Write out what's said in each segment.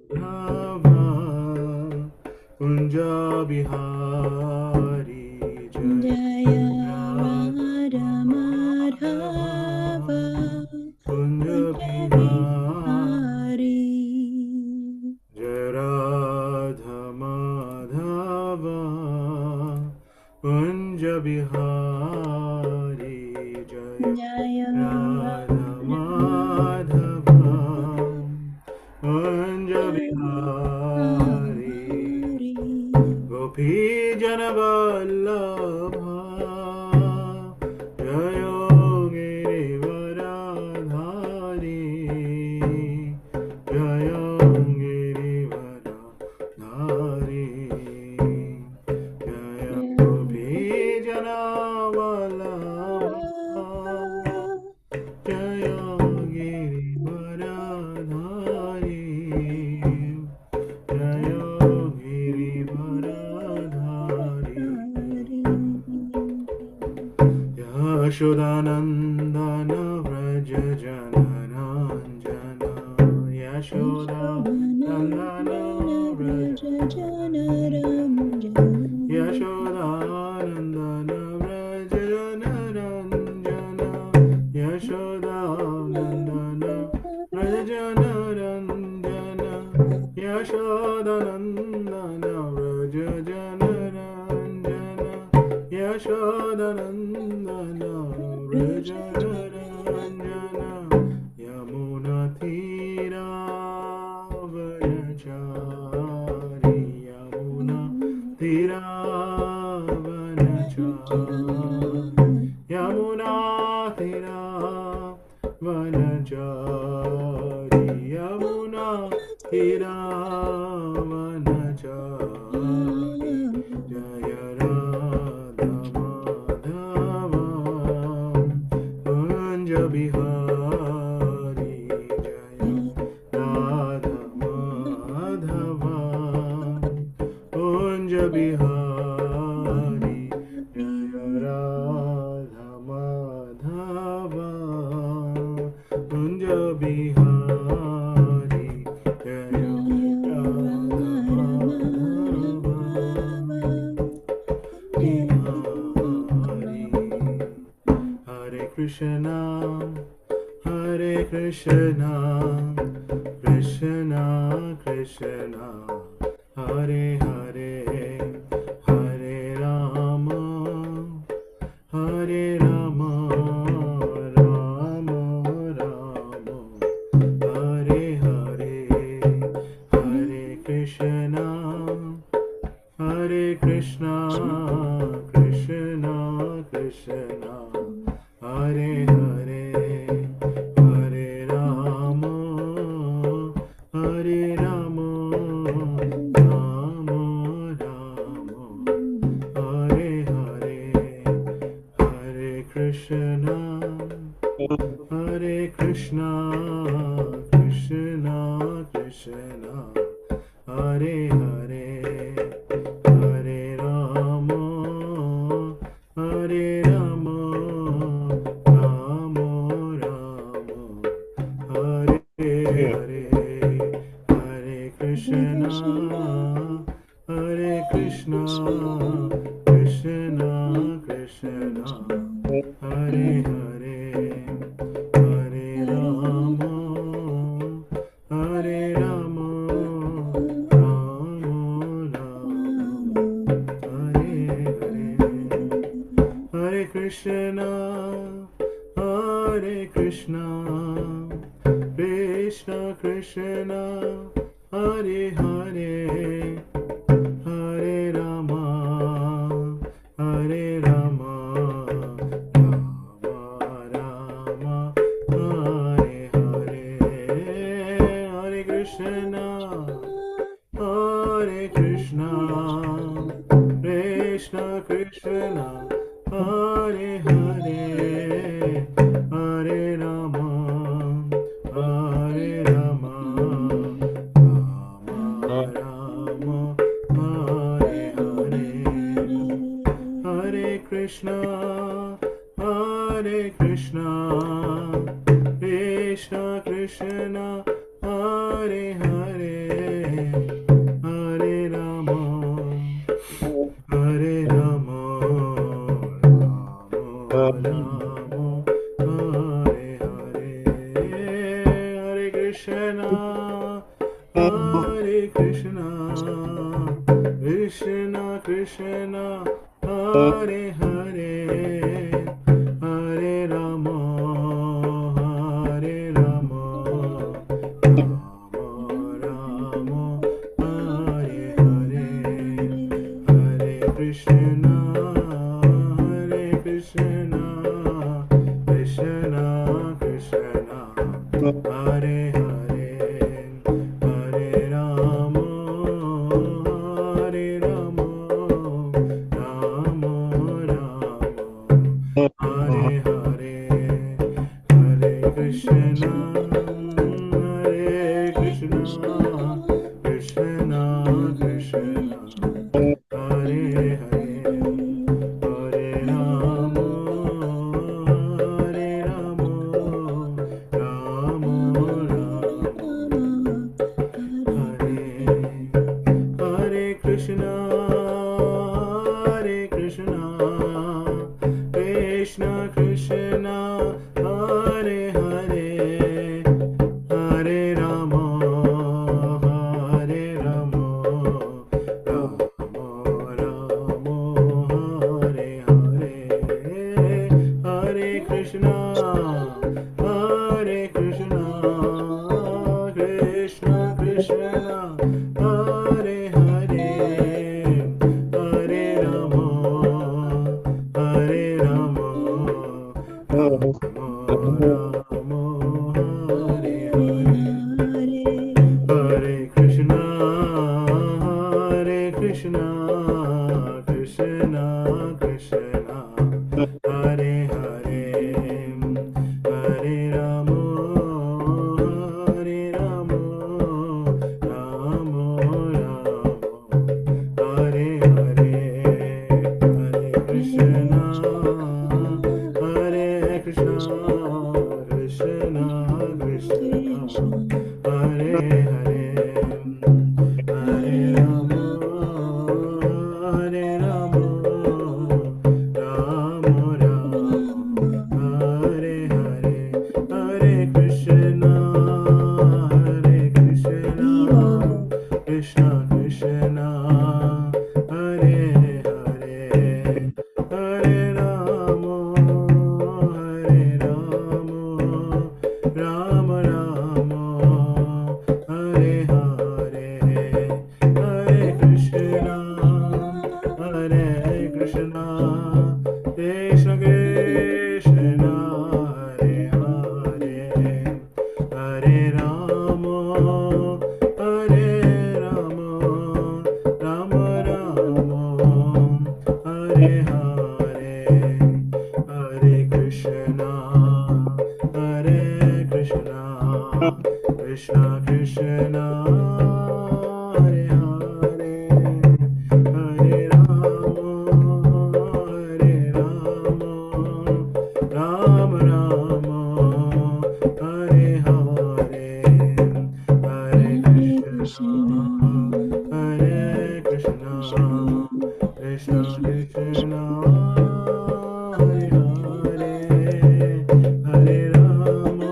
Madhava Kunja Bihari Jaya Radha Madhava Madhava Kunja Kunja Bihari Bihari Radha Madhava Kunja Bihari Jaya Radha Radha Madhava Kunja Bihari Bihari Gopi Janavallabha Jayo Girivaradhari Jayo Girivaradhari Jayo Gopi Janavallabha Jayo Girivaradhari Jayo Girivaradhari Yashodanandana Vraja Janaranjana Yashodanandana Vraja Yashodanandana Vraja Janaranjana Yashodanandana Vraja Janaranjana Yashodanandana Vraja Janaranjana Yashodanandana Vraja Janaranjana Yamuna Thira Vanachari Yamuna Thira Vanachari Yamuna Thira Vanachari Yamuna Thira Vanachari Jaya Radha Madhava Kunja Bihari Jaya Radha Madhava Kunja Bihari Jaya Radha Madhava Kunja Bihari Jaya Radha Bihari Hare Krishna Hare Krishna Krishna Krishna Hare Hare Hare Rama Hare Rama Rama Rama Hare Hare Hare Krishna Hare Krishna Krishna Krishna Hare Hare Hare Rama Hare Rama Rama Rama Hare Hare Hare Krishna Hare Krishna Krishna Krishna Hare Hare Hare Rama Hare Rama Rama Rama Hare Hare Hare Krishna Hare Krishna Krishna Krishna Hare Hare Hare Rama Hare Rama Rama Rama Hare Hare Hare Krishna Hare Krishna Krishna Krishna Hare Hare Hare Rama Hare Rama Rama Rama Hare Hare Hare Krishna Hare Krishna Krishna Krishna Hare Hare Hare Rama Hare Rama Rama Rama Hare Hare Hare Krishna Hare Krishna Krishna Krishna Hare Hare, Hare Rama, Hare Rama, Rama Rama, Hare Hare, Hare Krishna, Hare Krishna, Krishna Krishna, Hare Hare, Hare Rama, Hare Rama, Rama Rama, Hare Hare, Hare Krishna, Hare Krishna, Krishna Krishna, Hare Hare, Hare Rama, Hare Rama, Rama Rama, Hare Hare, Hare Krishna, Hare Krishna, Krishna Krishna, Hare Hare, Hare Rama, Hare Rama, Rama Rama, Hare Krishna, Hare Krishna, Krishna Krishna, Hare Hare, Hare Rama, Hare Rama, Rama Rama, Hare Hare, Hare Krishna, Hare Krishna, Krishna Krishna, Hare Hare, Hare Rama, Hare Rama, Rama Rama, Hare Hare, Hare Krishna, Hare Krishna, Krishna Krishna, Hare Hare, Hare Rama, Hare Rama, Rama Rama, Hare Hare, Hare Krishna, Hare Krishna, Krishna Krishna, Hare Hare, Hare Rama, Hare Rama, Rama Rama, Hare Hare, Hare Krishna, Hare Krishna, Krishna Krishna, Hare Hare, Hare Rama, Hare Rama, Rama Rama, Hare Hare, Hare Krishna, Hare Krishna, Krishna Krishna, Hare Hare, Hare Rama, Hare Rama, Rama Rama, Hare Hare, Hare Krishna, Hare Krishna, Krishna Krishna, Hare Hare, Hare Rama, Hare Rama, Rama Rama, Hare Hare, Hare Krishna, Hare Krishna, Krishna Krishna, Hare Hare, Hare Rama,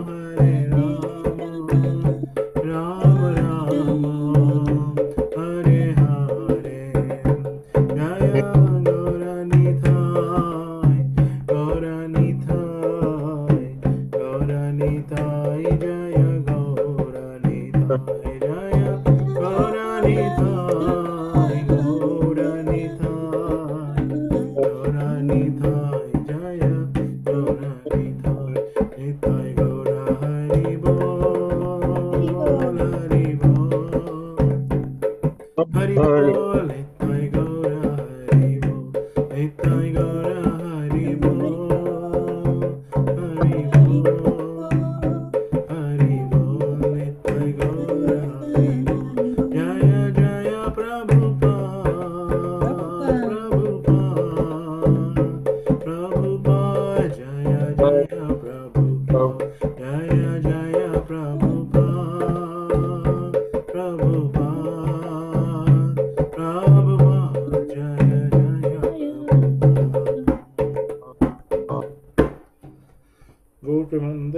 Hare Rama, Rama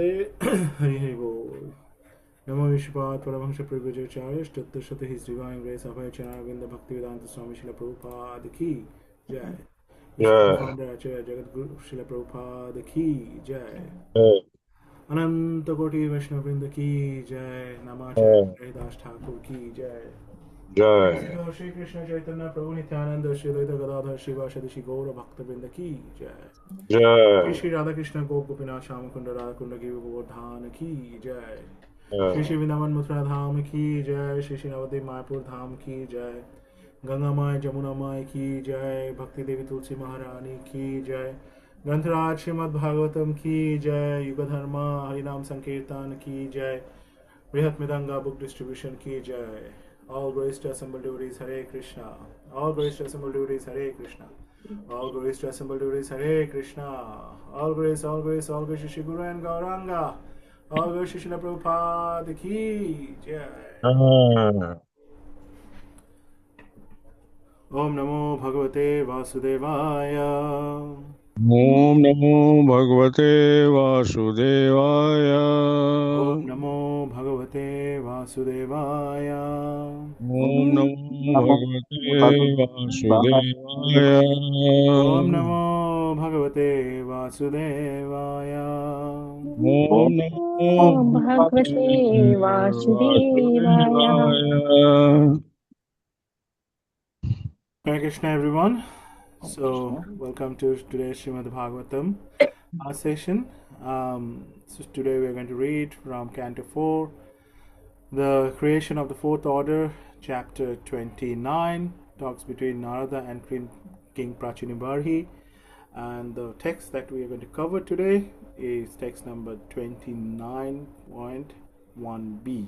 Namaste. Hari Hari Bol. Namo Vishwapat Paramahansa Prabhupada Sthattashata His Divine Grace Abhay Chanavinda Bhaktivedanta Swami Srila Prabhupada Ki Jai. ISKCON Jai. Founder Acharya Jagat Guru Srila Prabhupada Ki Jai. Jai. Ananta Koti Vaishnavrinda Ki Jai. Namacharya Jai. Haridas Thakur Ki Jai. Jai. Shri Krishna Chaitanya Prabhu Nityananda Shri Advaita Gadadhar Shivasadi Shri Gaura Bhakta Ki Jai. Shri Jai. Shri Radha Krishna Gop Gopinath Shama Kunda Radha Kunda Ki Govardhan Ki Jai. Shri Jai. Shri Vrindavan Mathura Dham Ki Jai. Shri Shri Navadvip Mayapur Dham Ki Jai. Ganga Mai Jamuna Mai Ki Jai. Bhakti Devi Tulsi Maharani Ki Jai. Grantaraj Śrīmad-Bhāgavatam Ki Jai. Yuga Dharma Harinam Sankirtan Ki Jai. Brihat Midanga Book Distribution Ki Jai. All glories to assembled devotees Hare Krishna. All glories to assembled devotees Hare Krishna. All glories to assembled devotees Hare Krishna. All glories to Shri Guru and Gauranga. All glories to Srila Prabhupada Ki Jai. Om Namo Bhagavate Vasudevaya. Om Namo Bhagavate Om Vasudevaya. Namo Bhagavate Vasudevaya. Om Namo Bhagavate Om Vasudevaya. Namo Bhagavate Vasudevaya. Om Namo Om Bhagavate Vasudevaya. Vasudevaya. Hare Krishna, everyone. So, welcome to today's Śrīmad-Bhāgavatam session. So, today we are going to read from Canto 4, the creation of the fourth order, chapter 29, talks between Narada and King Prachinibarhi. And the text that we are going to cover today is text number 29.1b.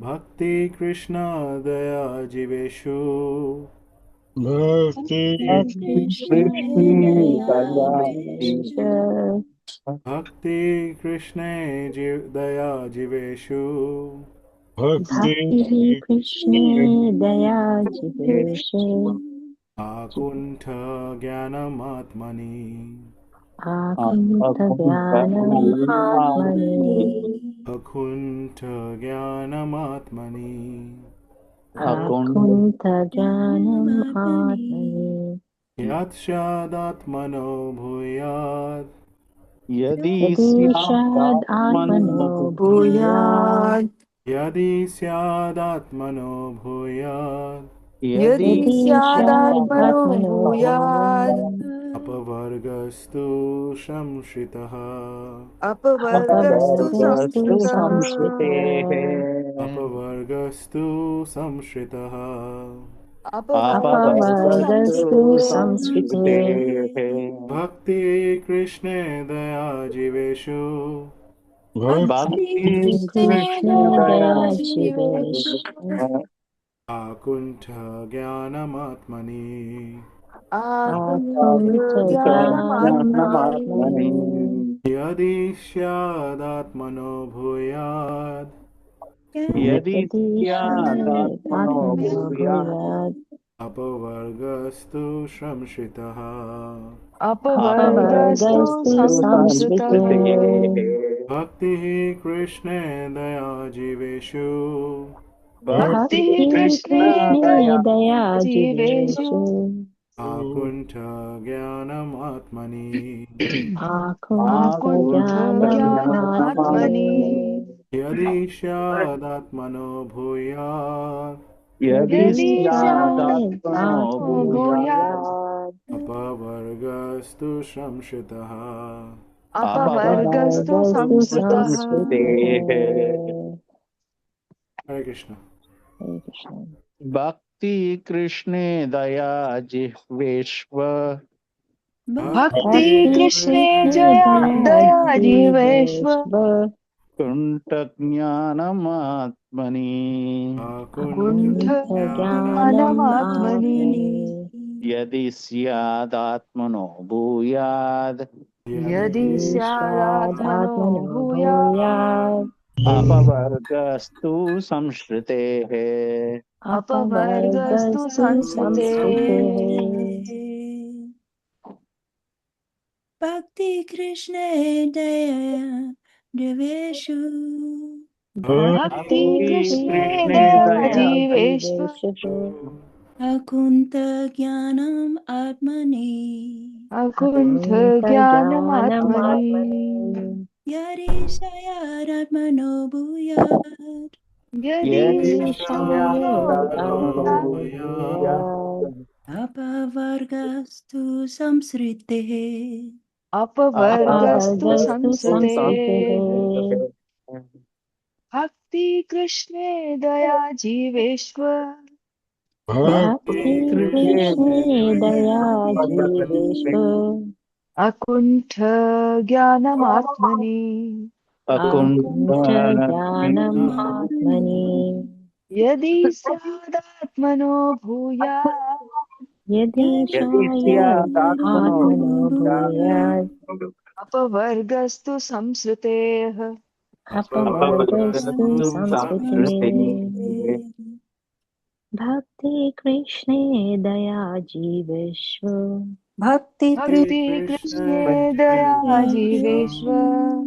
Bhakti Krishna Daya Jiveshu. Bhakti Krishna Daya Jiveshu. Bhakti Krishna Daya Jiveshu. Bhakti Krishna Daya Jiveshu. Akuntha Jnanamatmani. Akunta Jnanam Atmani. Akuntha Jnanamatmani. Akunta Jnanam Atmani. Yat Shadatmano Bhuyat. Yadi Shad Atmano Bhuyad. Yadi Syadatmano Bhuyat. Yadi Shad Atmano Bhuyad. Apavargastu Shamshritaha. Apavargastu Samshritaha. Apavargastu Samshritaha. Apavargastu Samshritaha. Bhakti Krishna Daya Jiveshu. Bhakti Krishna Daya Jiveshu. Akuntha Jnanamatmani. Akunta Jnanam Atmani. Yadi Syadatmano Bhuyat. Yadi Shad Atmano Bhuyad. Apavargastu Shamshritaha. Apavargastu Samshritaha. Bhakti Krishna Daya Jiveshu. Bhakti Krishna Daya Jiveshu. Akuntha Jnanamatmani. Akunta Jnanam Atmani. Yadi Syadatmano Bhuyat. Yadi Shad Atmano Bhuyad. Apavargastu Shamshritaha. Apavargastu Samshritaha. Hare Krishna. Hare Krishna. Bhakti Krishna Daya Jihveshva. Bhakti Krishna Daya Jiveshva. Kunta Jnanamatmani. Akunta Jnanam Atmani. Yadi Syadatmano Bhuyad. Yadi Shyadatmano Bhuyad. Apavargastu Samshritehe. Apavargastu Samshritehe. Bhakti Krishna Daya Deveshu Bhakti Krishna Krishna Daya Daya Jiveshva Akunta Jnanam Atmani Akuntha Akunta Jnanam Jnanam Atmani Yarishayaratmano Bhuyat Yadishaya Atmano Yadishayatmano Bhuyat Apavargastu Samsrite Apavargastu Apavargastu Samsritehe Samsrite Bhakti Krishna Daya Jiveshva Bhakti Bhakti Krishna Daya Jiveshva Akuntha Jnanam Atmani Akunta Akuntha Jnanam Atmani Yadi Syadatmano Bhuyat Yadi Shayad Yadisyadatmano Atmano Bhuyat Bhuyat Apavargastu Samsriteh Apavargastu Apavargastu Samsritehe Samskriti Bhakti Krishna Daya Jiveshva Bhakti Bhakti Krishna Krishna Daya Jiveshva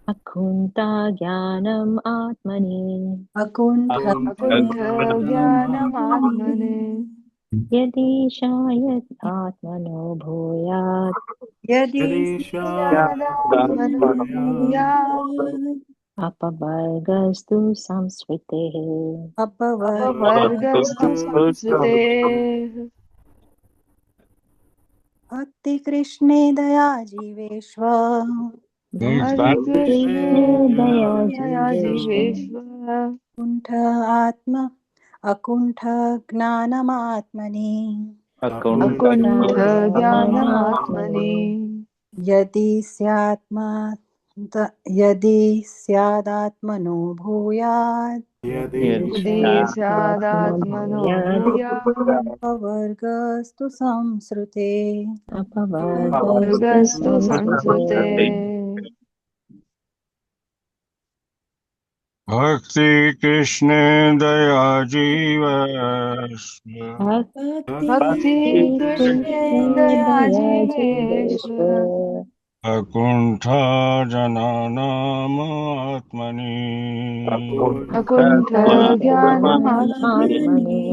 Akunta Jnanam Atmani Akuntha Akuntha Jnanam Atmani Yadi Shayat Atmano Bhuyat Yadi Yadisyadatmano Bhuyat Bhuyat Apavargastu Samsritehe Apavargastu Samsritehe Bhakti Krishna Daya Jiveshva Bhakti Krishna Daya Jiveshva Jiveshva Akuntha Gnanamatmani Akunta Akunta Jnanamatmani Yadi Syadatmano Bhuyat Yadi Syadatmano Bhuyat Pavargastu Samsrute Apavargastu Samsrite Bhakti Krishna Daya Jiveshva Bhakti Krishna Daya Jiveshva Akuntha Jananam Atmani Akunta Jnanamatmani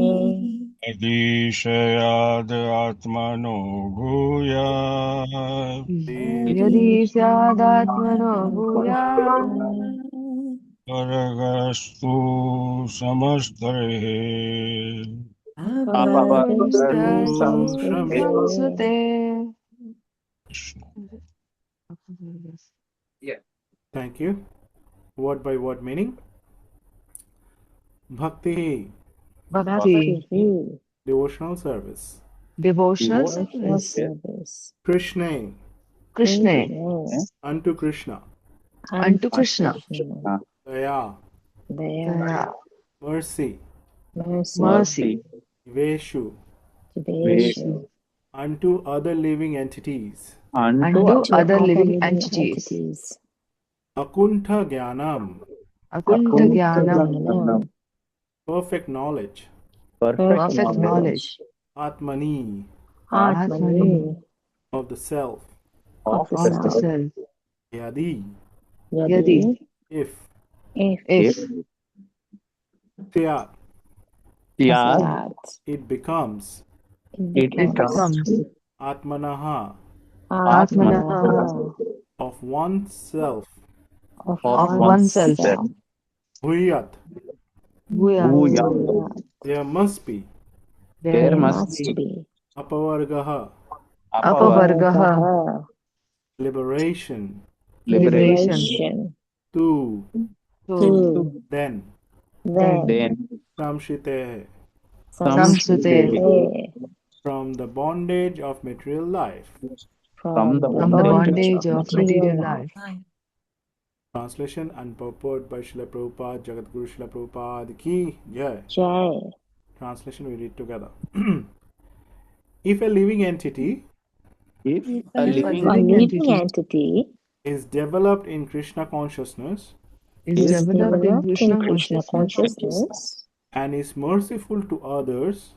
Adishayad Atmano Bhuyat Yadi Syadatmano Bhuyat Varagastu Samastare Apavargastu Samskriti Samsrite Thank you. Word by word meaning. Bhakti, Bhakti devotional service. Devotional Devotional service service. Krishna, Krishna unto Krishna. unto Krishna Daya, Daya mercy. mercy Veshu, Veshu unto other living entities. unto other living entities Akuntha Jnanam, Akunta Jnanam perfect knowledge. perfect knowledge Atmani, Atmani of the self. of the self Yadi, Yadi if. if Syat, Yad, it becomes. it it becomes becomes Atmanaha, Atmana of oneself. of of oneself oneself. Bhuyat, Bhuya, there must be. there must be Apavargaha, Apavargaha liberation. liberation. Tu, to then. Then Samshite, Samskriti from the bondage of material life. from the from the bondage bondage of material life. Translation and purport by Srila Prabhupada, Jagadguru Srila Prabhupada ki Jai. Translation we read together. If a living entity if If a a living Living entity is developed in Krishna consciousness is is developed in Krishna Krishna consciousness consciousness and is merciful to others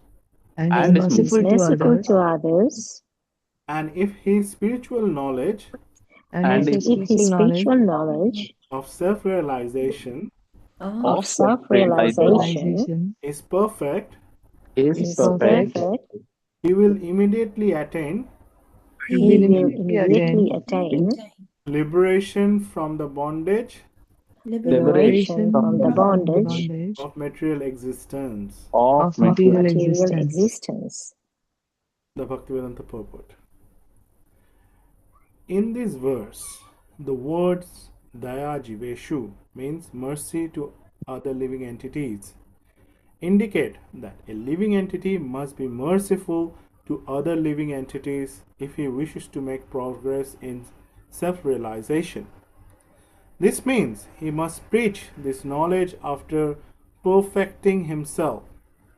and is and is merciful to others others And if his spiritual knowledge And if if his spiritual knowledge of of self-realization of self-realization is perfect, is perfect, he will immediately attain he will immediately attain liberation from the bondage liberation from the bondage of material existence. of of material. material existence. The Bhaktivedanta purport. In this verse, the words Daya Jiveshu means mercy to other living entities indicate that a living entity must be merciful to other living entities if he wishes to make progress in self-realization. This means he must preach this knowledge after perfecting himself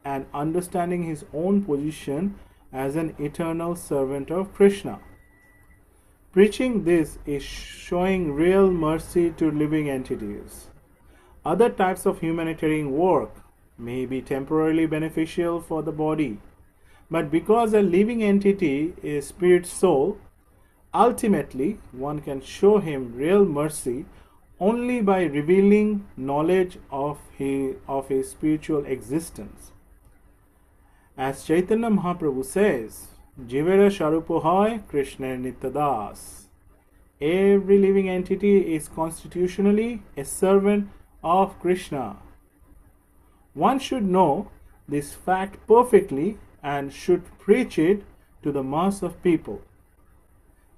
and understanding his own position as an eternal servant of Krishna. Preaching this is showing real mercy to living entities. Other types of humanitarian work may be temporarily beneficial for the body, but because a living entity is spirit soul, ultimately one can show him real mercy only by revealing knowledge of his spiritual existence. As Chaitanya Mahaprabhu says, Jivera Sharupo Hoy Krishna Nityadas. Every living entity is constitutionally a servant of Krishna. One should know this fact perfectly and should preach it to the mass of people.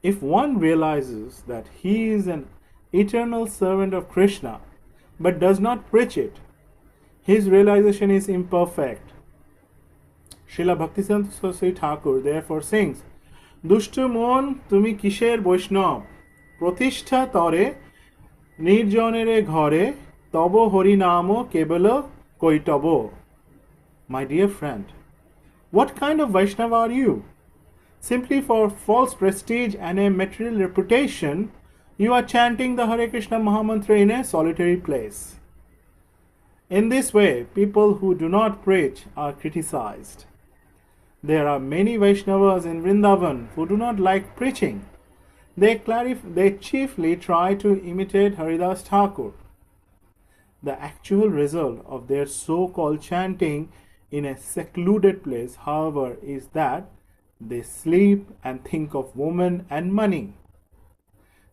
If one realizes that he is an eternal servant of Krishna but does not preach it, his realization is imperfect. Srila Bhaktisiddhanta Saraswati Thakur therefore sings, Dushtu mon tumi kisher Vaishnav, Pratishtha tare nirjanere ghare, tabo harinamo kebala koitabo. My dear friend, what kind of Vaishnava are you? Simply for false prestige and a material reputation, you are chanting the Hare Krishna Mahamantra in a solitary place. In this way, people who do not preach are criticized. There are many Vaishnavas in Vrindavan who do not like preaching. They chiefly try to imitate Haridas Thakur. The actual result of their so-called chanting in a secluded place, however, is that they sleep and think of women and money.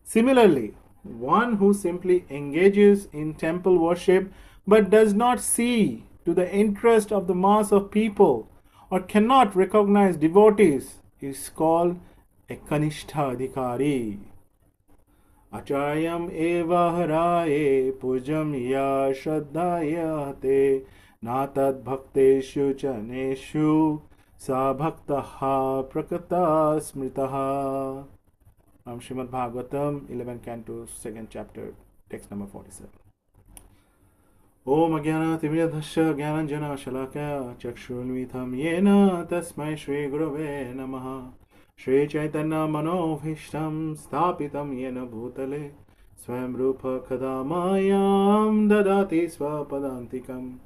Similarly, one who simply engages in temple worship but does not see to the interest of the mass of people or cannot recognize devotees is called a Kanishtha Adhikari. Acharyam eva haraye pujam ya shraddhaya te natad bhakteshu chaneshu sa bhaktaha prakata smritaha. Śrīmad-Bhāgavatam, 11 Canto, 2nd chapter, text number 47. Om Agyana Timiriyadhasya Gyananjana Shalakaya Chakshurunmitham Yena Tasmai Shri Gurave Namaha Shri Chaitanya Manobhishtam Sthapitam Yena Bhutale Swayam Rupa Kadamayam Dadati Swapadantikam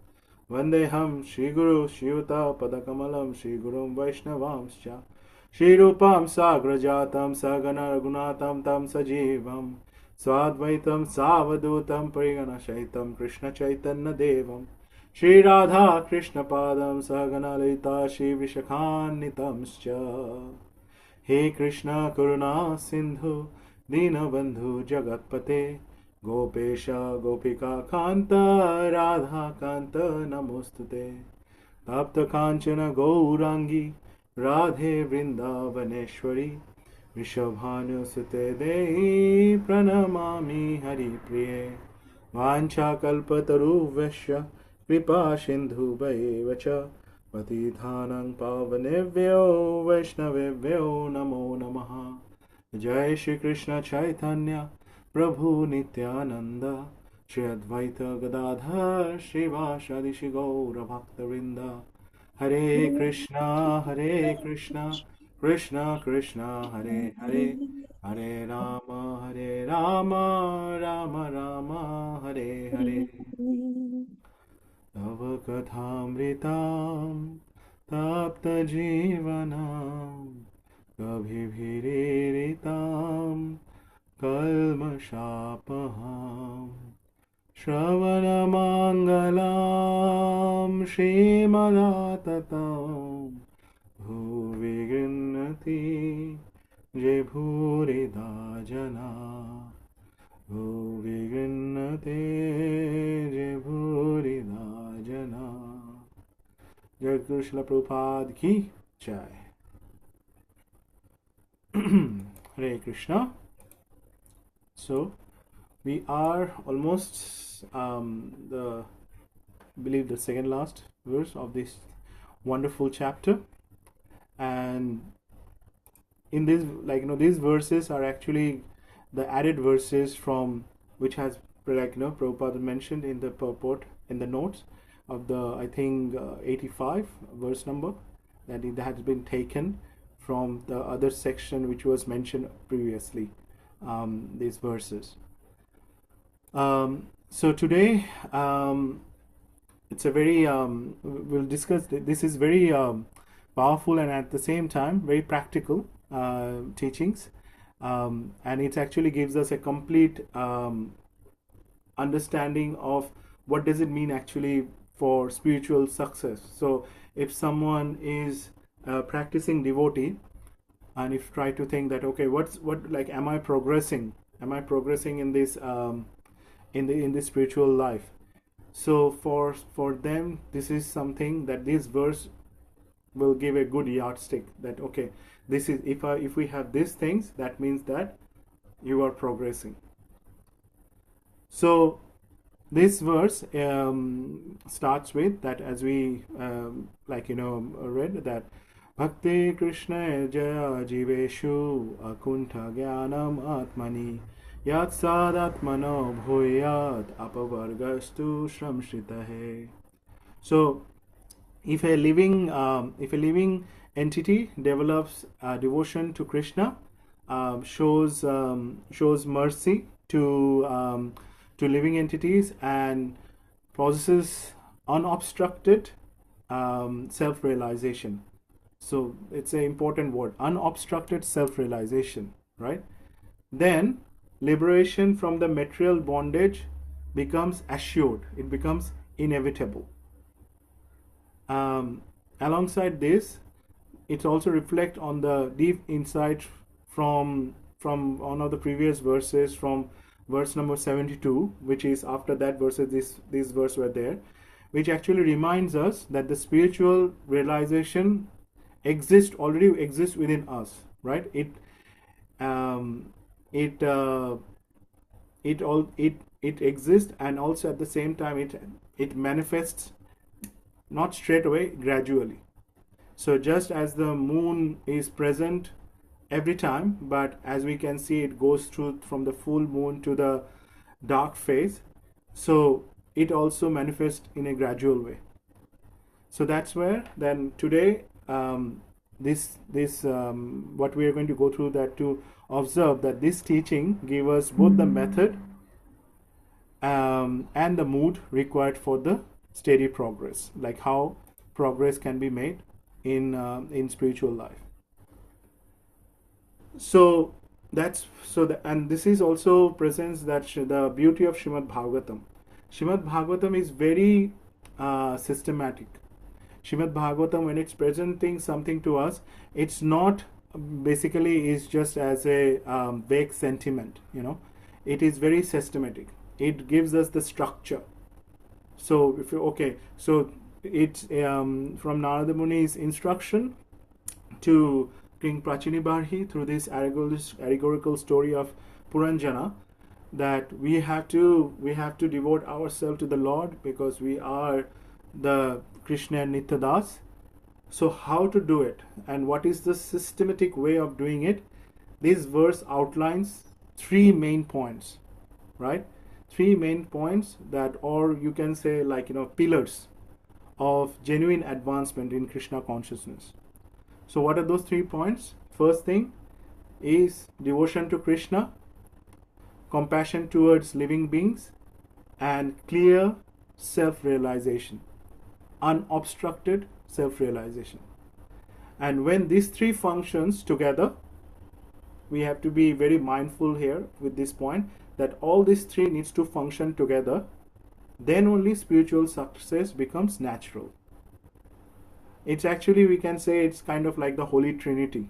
Vandeham Shri Guru Shiyuta Padakamalam Shri Gurum Vaishnavamscha Shri Rupam Sagrajatam Sagana Ragunatam Tam Sajivam Swadvaitam Savadutam Parigana Shaitam Krishna Chaitanya Devam Shri Radha Krishna Padam Sagana Lita Shri Vishakanitamscha He Krishna Karuna Sindhu Dinabandhu Jagatpate Gopesha Gopika Kanta Radha Kanta Namostute Tapta Kanchana Gaurangi Radhe Vrindavaneshwari Vrishabhanu Sute Dehi Pranamami Hari Priye Vancha Kalpataru Vesha Kripa Sindhu Bhaevacha Patidhanang Pavanevyo Vaishnavevyo Namo Namaha Jai Shri Krishna Chaitanya Prabhu Nityananda Shri Advaita Gadadhar Shivashadi Shri Gaura Bhaktavinda Hare Krishna Krishna Krishna Hare Hare Hare Rama Rama Rama Hare Hare Tava Kathamritam Tapta Jivanam kabhibhiriritam kalmashapaham Shravanamangalam Śrīmad-Bhāgavatam Bhuvi Grinnati Je Bhurida Jana Bhuvi Grinnati Je Bhurida Jana. Jai Guru Srila Prabhupada ki Jai. Hare Krishna. So we are almost believe the second last verse of this wonderful chapter, and in this, these verses are actually the added verses from which has, Prabhupada mentioned in the purport, in the notes of the, I think, 85 verse number, that it has been taken from the other section which was mentioned previously, these verses. So today, it's a very, we'll discuss, this is very powerful and at the same time very practical teachings, and it actually gives us a complete understanding of what does it mean actually for spiritual success. So if someone is practicing devotee, and if try to think that, okay, am I progressing in this in this spiritual life? So for them, this is something that this verse will give a good yardstick, that okay, this is, if we have these things, that means that you are progressing. So this verse starts with that, as we read, that Bhakti Krishna Jaya Jiveshu Akuntha Jnanam Atmani Yat Sadatmano Bhuyat Apavargastu Shramshritahe. So if a living entity develops devotion to Krishna, shows mercy to living entities, and possesses unobstructed self-realization. So it's an important word, unobstructed self-realization, right? Then liberation from the material bondage becomes assured, it becomes inevitable. Alongside this, it also reflects on the deep insight from one of the previous verses, from verse number 72, which is after that verses, this verse were there, which actually reminds us that the spiritual realization already exists within us, right? It exists, and also at the same time it manifests, not straight away, gradually. So just as the moon is present every time, but as we can see, it goes through from the full moon to the dark phase, so it also manifests in a gradual way. So that's where then today what we are going to go through, that to observe that this teaching gives us both the method and the mood required for the steady progress, like how progress can be made in spiritual life. So and this is also presents that the beauty of Śrīmad-Bhāgavatam. Śrīmad-Bhāgavatam is very systematic. Śrīmad-Bhāgavatam, when it's presenting something to us, it's not basically is just as a vague sentiment, it is very systematic. It gives us the structure. So it's from Narada Muni's instruction to King Prachini Barhi, through this allegorical story of Puranjana, that we have to devote ourselves to the Lord, because we are the Krishna and Nityadas. So how to do it, and what is the systematic way of doing it? This verse outlines 3 main points, right? 3 main points that, or you can say pillars of genuine advancement in Krishna consciousness. So what are those 3 points? First thing is devotion to Krishna, compassion towards living beings, and clear self-realization, unobstructed self-realization. And when these three functions together, we have to be very mindful here with this point that all these three needs to function together, then only spiritual success becomes natural. It's actually, we can say it's kind of like the Holy Trinity.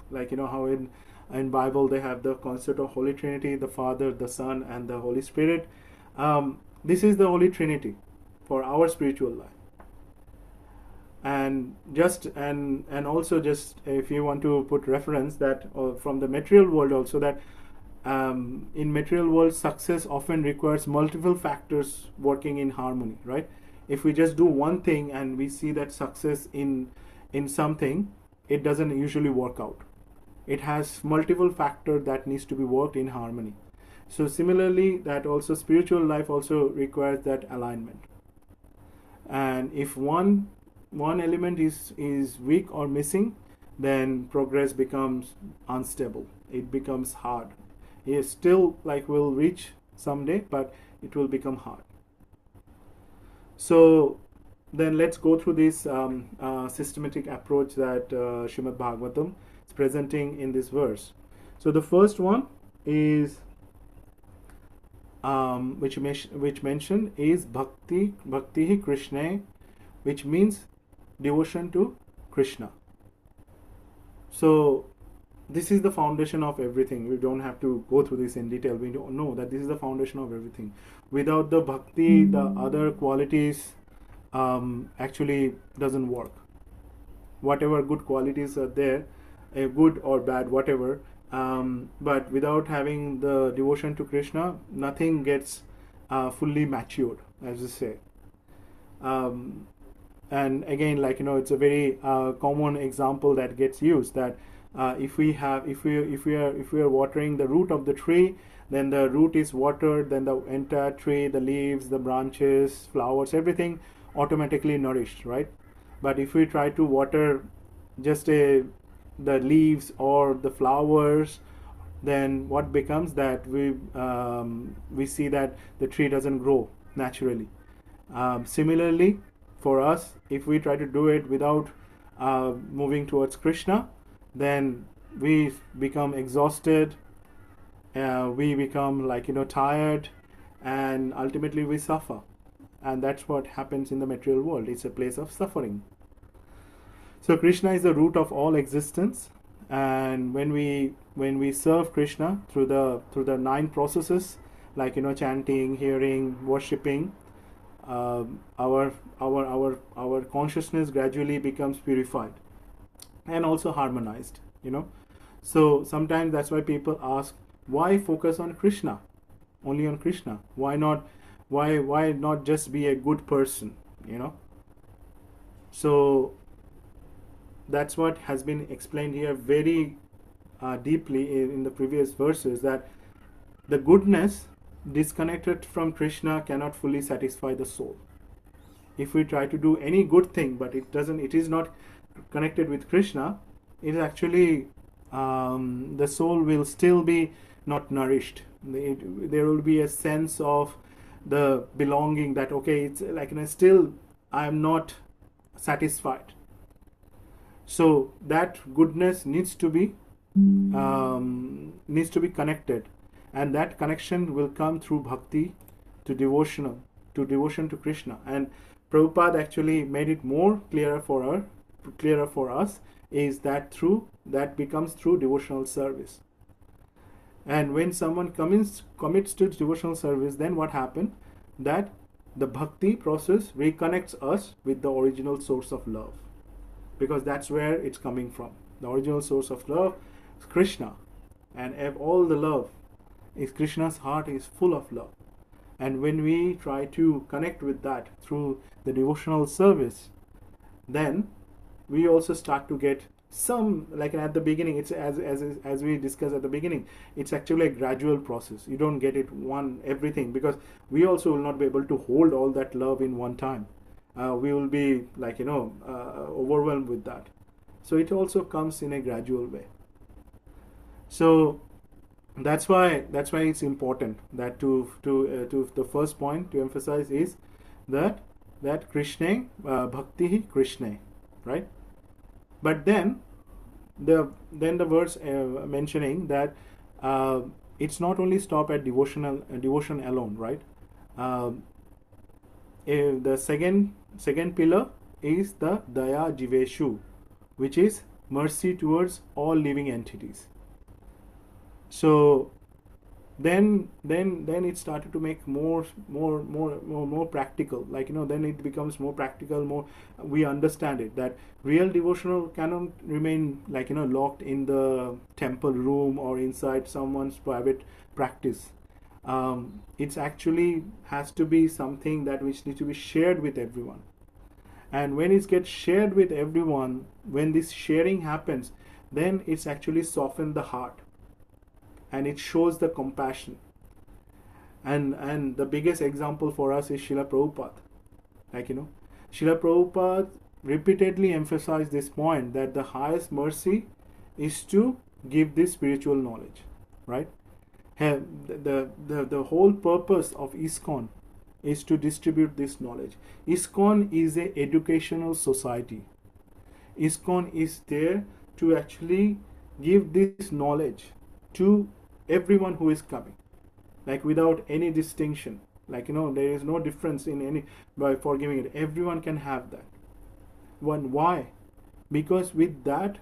Like, how in Bible they have the concept of Holy Trinity, the Father, the Son, and the Holy Spirit. This is the Holy Trinity for our spiritual life. And also just if you want to put reference that from the material world also, that in material world success often requires multiple factors working in harmony, right? If we just do one thing and we see that success in something, it doesn't usually work out. It has multiple factors that needs to be worked in harmony. So similarly, that also spiritual life also requires that alignment. And if one element is weak or missing, then progress becomes unstable. It becomes hard. It still will reach someday, but it will become hard. So then let's go through this systematic approach that Śrīmad-Bhāgavatam is presenting in this verse. So the first one is which mentioned is bhakti Krishna, which means devotion to Krishna. So this is the foundation of everything. We don't have to go through this in detail. We don't know that this is the foundation of everything. Without the bhakti, the other qualities actually doesn't work. Whatever good qualities are there, good or bad, whatever, but without having the devotion to Krishna, nothing gets fully matured, as you say. And again, it's a very common example that gets used, that if we are watering the root of the tree, then the root is watered, then the entire tree, the leaves, the branches, flowers, everything automatically nourished, right? But if we try to water just the leaves or the flowers, then what becomes that we see that the tree doesn't grow naturally. Similarly, for us, if we try to do it without moving towards Krishna, then we become exhausted, we become tired, and ultimately we suffer. And that's what happens in the material world. It's a place of suffering. So Krishna is the root of all existence, and when we serve Krishna through the 9 processes, chanting, hearing, worshipping, our consciousness gradually becomes purified and also harmonized. So sometimes that's why people ask, why focus on Krishna, only on Krishna? Why not just be a good person? So that's what has been explained here very deeply in the previous verses, that the goodness disconnected from Krishna cannot fully satisfy the soul. If we try to do any good thing, but it is not connected with Krishna, it actually the soul will still be not nourished. There will be a sense of the belonging, that okay, it's still I am not satisfied. So that goodness needs to be connected, and that connection will come through bhakti, to devotion to Krishna. And Prabhupada actually made it more clearer for us, is that that becomes through devotional service. And when someone commits to devotional service, then what happens? That the bhakti process reconnects us with the original source of love, because that's where it's coming from. The original source of love is Krishna, and all the love is Krishna's heart is full of love. And when we try to connect with that through the devotional service, then we also start to get some, at the beginning, it's as we discussed at the beginning, it's actually a gradual process. You don't get it everything, because we also will not be able to hold all that love in one time. We will be overwhelmed with that. So it also comes in a gradual way. So that's why it's important that to the first point to emphasize is that Krishna, bhakti Krishna, right? But then the verse mentioning that it's not only stop at devotion alone, right? The second pillar is the daya jiveshu, which is mercy towards all living entities. So then it started to make more practical, like, then it becomes more practical, more we understand it, that real devotional cannot remain, like, locked in the temple room or inside someone's private practice. It's actually has to be something that which needs to be shared with everyone. And when it gets shared with everyone, when this sharing happens, then it's actually softened the heart, and it shows the compassion. And the biggest example for us is Srila Prabhupada. Like, Srila Prabhupada repeatedly emphasized this point, that the highest mercy is to give this spiritual knowledge, right? The whole purpose of ISKCON is to distribute this knowledge. ISKCON is an educational society. ISKCON is there to actually give this knowledge to everyone who is coming, like, without any distinction. Like, there is no difference in any, by forgiving it. Everyone can have that. Why? Because with that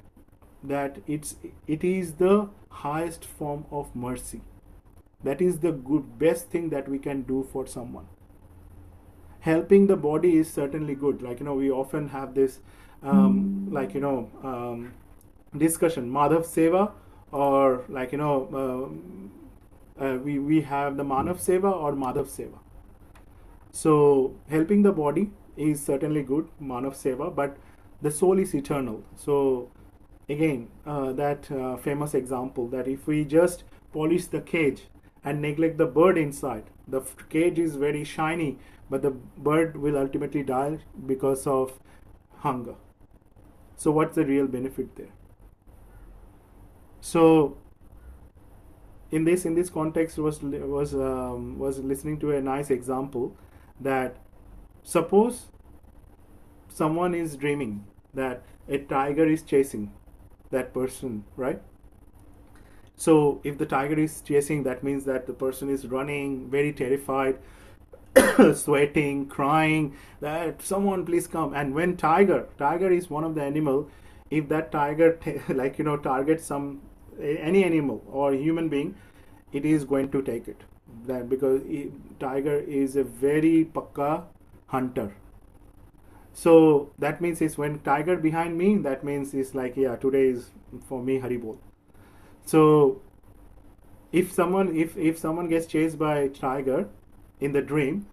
it is the highest form of mercy. That is the best thing that we can do for someone. Helping the body is certainly good. Like, we often have this discussion, Madhav Seva, or like, we have the Manav Seva or Madhav Seva. So helping the body is certainly good, Manav Seva, but the soul is eternal. So again, that famous example, that if we just polish the cage and neglect the bird inside, the cage is very shiny, but the bird will ultimately die because of hunger. So what's the real benefit there? So in this context, was listening to a nice example, that suppose someone is dreaming that a tiger is chasing that person, right? So if the tiger is chasing, that means that the person is running, very terrified, sweating, crying, that someone please come. And when tiger is one of the animal, if that tiger targets any animal or human being, it is going to take it. That because tiger is a very pakka hunter. So that means it's when tiger behind me, that means it's like, yeah, today is for me Haribol. So if someone gets chased by a tiger in the dream,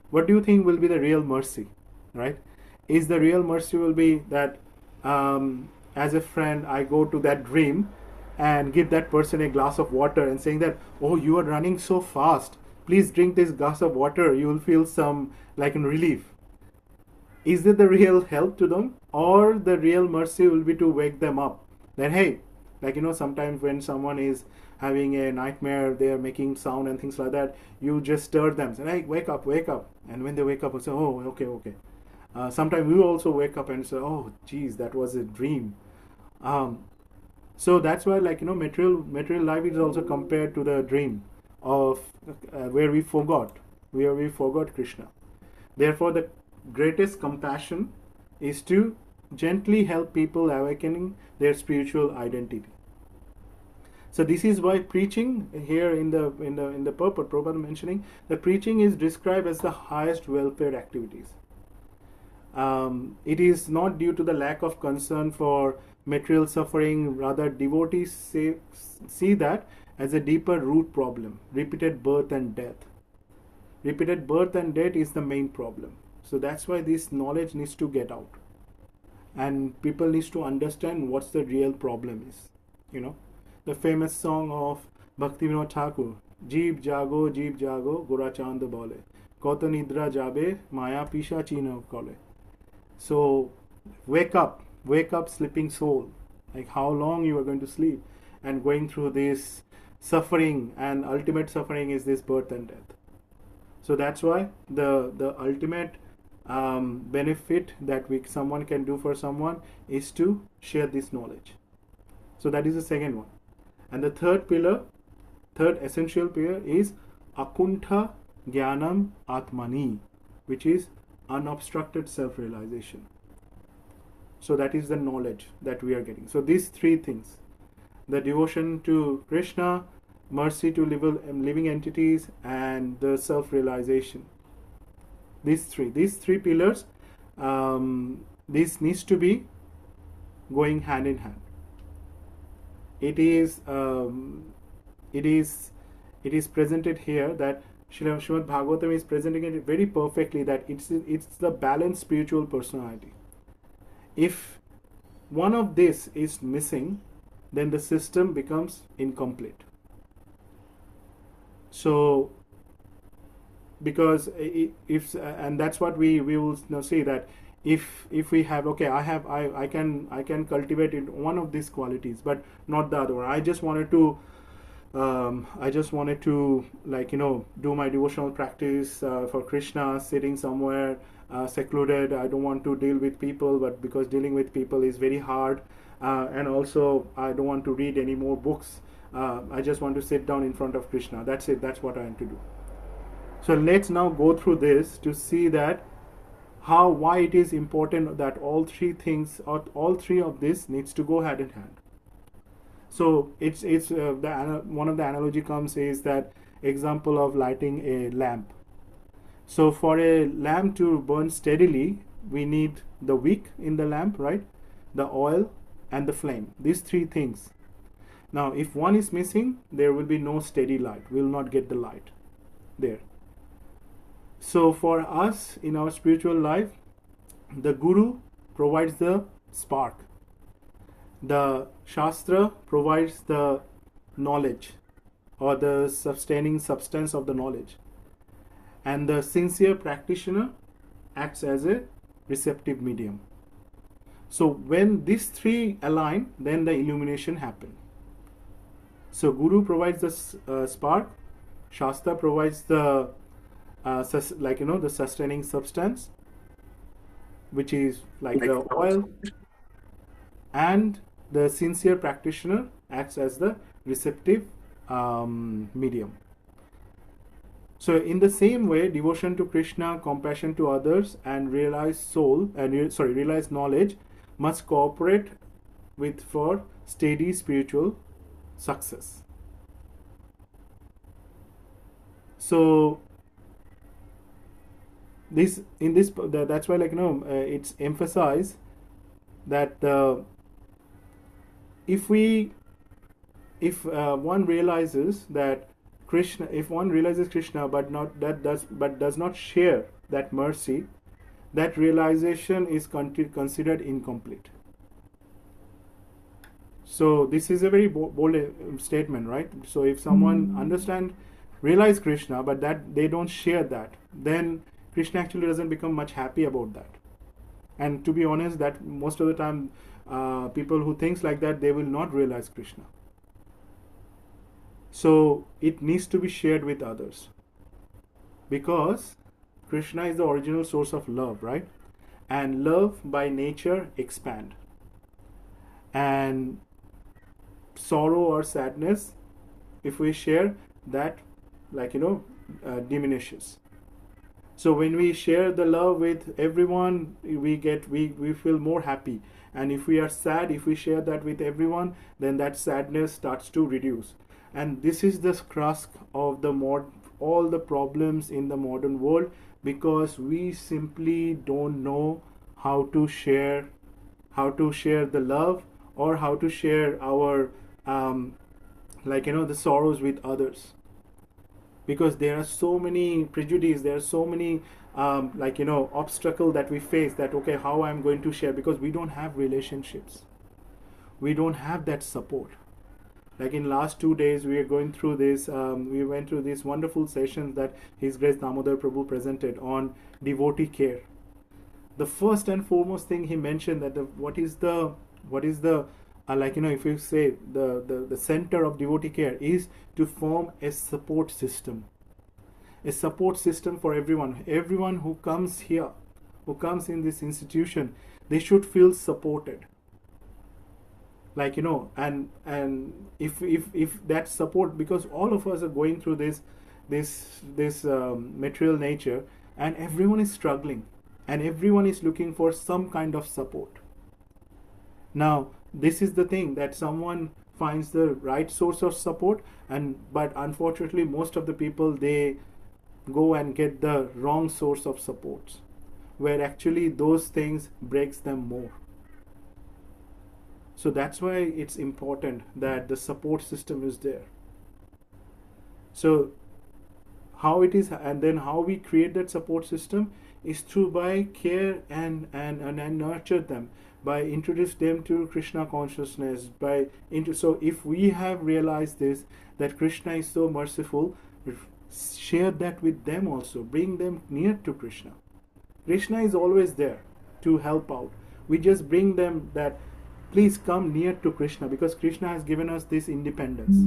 what do you think will be the real mercy, right? Is the real mercy will be that as a friend, I go to that dream and give that person a glass of water and saying that, oh, you are running so fast, please drink this glass of water, you will feel some relief. Is it the real help to them? Or the real mercy will be to wake them up, that hey, sometimes when someone is having a nightmare, they are making sound and things like that, you just stir them, say, hey, wake up. And when they wake up, I say, oh, okay. Sometimes we also wake up and say, oh geez, that was a dream. So that's why, material life is also compared to the dream of where we forgot Krishna. Therefore, the greatest compassion is to gently help people awakening their spiritual identity. So this is why preaching here in the purport, Prabhupada mentioning that preaching is described as the highest welfare activities. It is not due to the lack of concern for material suffering. Rather, devotees see that as a deeper root problem, repeated birth and death. Repeated birth and death is the main problem. So that's why this knowledge needs to get out, and people needs to understand what's the real problem is. The famous song of Bhaktivinoda Thakur, Jeeb jago, Gora Chand bole, Koto nidra jabe, Maya pisha chino kole. So wake up, sleeping soul. Like, how long you are going to sleep and going through this suffering, and ultimate suffering is this birth and death. So that's why the ultimate benefit that someone can do for someone is to share this knowledge. So that is the second one. And the third pillar, third essential pillar is akuntha jnanam atmani, which is unobstructed self-realization. So that is the knowledge that we are getting. So these three things, the devotion to Krishna, mercy to living entities, and the self-realization. These three pillars, this needs to be going hand in hand. It is presented here that Śrīmad-Bhāgavatam is presenting it very perfectly, that it's the balanced spiritual personality. If one of this is missing, then the system becomes incomplete. So, because and that's what we will now see, that if we have, okay, I can cultivate one of these qualities, but not the other one. I just wanted to like, do my devotional practice for Krishna, sitting somewhere secluded. I don't want to deal with people, but because dealing with people is very hard, and also I don't want to read any more books. I just want to sit down in front of Krishna. That's it. That's what I want to do. So let's now go through this to see that why it is important that all three things, or all three of this needs to go hand in hand. So it's one of the analogy comes is that example of lighting a lamp. So for a lamp to burn steadily, we need the wick in the lamp, right? The oil and the flame. These three things. Now, if one is missing, there will be no steady light. We will not get the light there. So for us in our spiritual life, the Guru provides the spark. The Shastra provides the knowledge, or the sustaining substance of the knowledge. And the sincere practitioner acts as a receptive medium. So when these three align, then the illumination happens. So Guru provides the spark, Shastra provides the the sustaining substance, which is like the oil, and the sincere practitioner acts as the receptive medium. So in the same way, devotion to Krishna, compassion to others, and realized knowledge must cooperate for steady spiritual success. So that's why it's emphasized that if one realizes that Krishna, if one realizes Krishna but does not share that mercy, that realization is considered incomplete. So this is a very bold statement, right? So if someone realize Krishna, but that they don't share that, then Krishna actually doesn't become much happy about that. And to be honest, that most of the time, people who thinks like that, they will not realize Krishna. So it needs to be shared with others, because Krishna is the original source of love, right? And love by nature expand. And sorrow or sadness, if we share that, diminishes. So when we share the love with everyone, we feel more happy. And if we are sad, if we share that with everyone, then that sadness starts to reduce. And this is the crux of all the problems in the modern world, because we simply don't know how to share the love, or how to share our the sorrows with others. Because there are so many prejudices, there are so many obstacles that we face, that okay, how I'm going to share, because we don't have relationships, we don't have that support. Like in last 2 days, we are going through this. We went through these wonderful sessions that His Grace Damodar Prabhu presented on devotee care. The first and foremost thing he mentioned, that what is the if you say the center of devotee care is to form a support system for everyone who comes here, who comes in this institution, they should feel supported. Like, you know, and if that support, because all of us are going through this material nature, and everyone is struggling, and everyone is looking for some kind of support. Now, this is the thing, that someone finds the right source of support, but unfortunately most of the people, they go and get the wrong source of supports, where actually those things breaks them more. So that's why it's important that the support system is there. So how it is, and then how we create that support system is through by care and nurture them, by introduce them to Krishna consciousness, so if we have realized this, that Krishna is so merciful, share that with them also, bring them near to Krishna. Krishna is always there to help out. We just bring them that please come near to Krishna, because Krishna has given us this independence,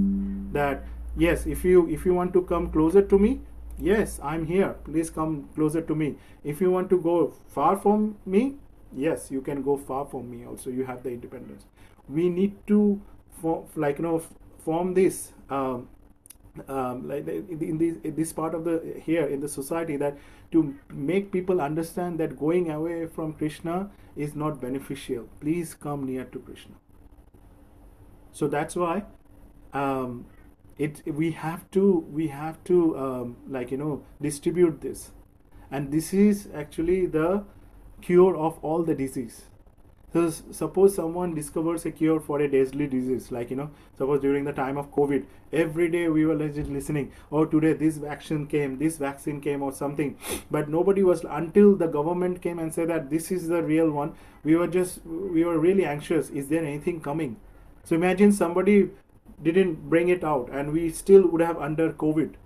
that yes, if you want to come closer to me, yes, I'm here, please come closer to me. If you want to go far from me, yes, you can go far from me also. You have the independence. We need to form this in this part of the here in the society, that to make people understand that going away from Krishna is not beneficial. Please come near to Krishna. So that's why we have to distribute this, and this is actually the cure of all the disease. So suppose someone discovers a cure for a deadly disease, suppose during the time of COVID, every day we were just listening, oh, today this vaccine came or something, but nobody was, until the government came and said that this is the real one, we were really anxious, is there anything coming? So imagine somebody didn't bring it out and we still would have under COVID,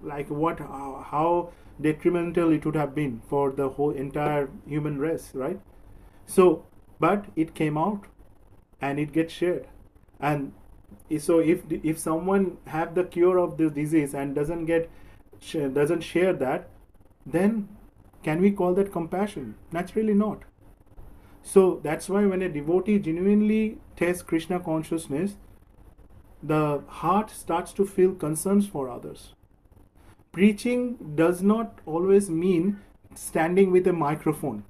how detrimental it would have been for the whole entire human race, right? So but it came out and it gets shared, and so if someone have the cure of the disease and doesn't share that, then can we call that compassion? Naturally not. So that's why when a devotee genuinely tastes Krishna consciousness, the heart starts to feel concerns for others. Preaching does not always mean standing with a microphone,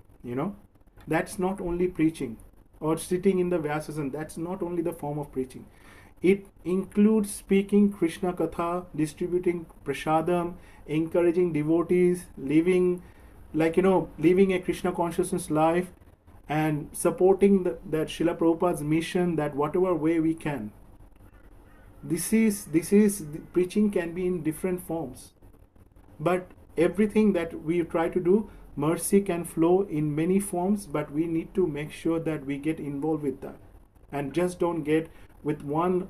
That's not only preaching, or sitting in the Vyasasana. That's not only the form of preaching. It includes speaking Krishna Katha, distributing prasadam, encouraging devotees, living a Krishna consciousness life, and supporting that Srila Prabhupada's mission, that whatever way we can. This is preaching can be in different forms, but everything that we try to do, mercy can flow in many forms, but we need to make sure that we get involved with that, and just don't get with one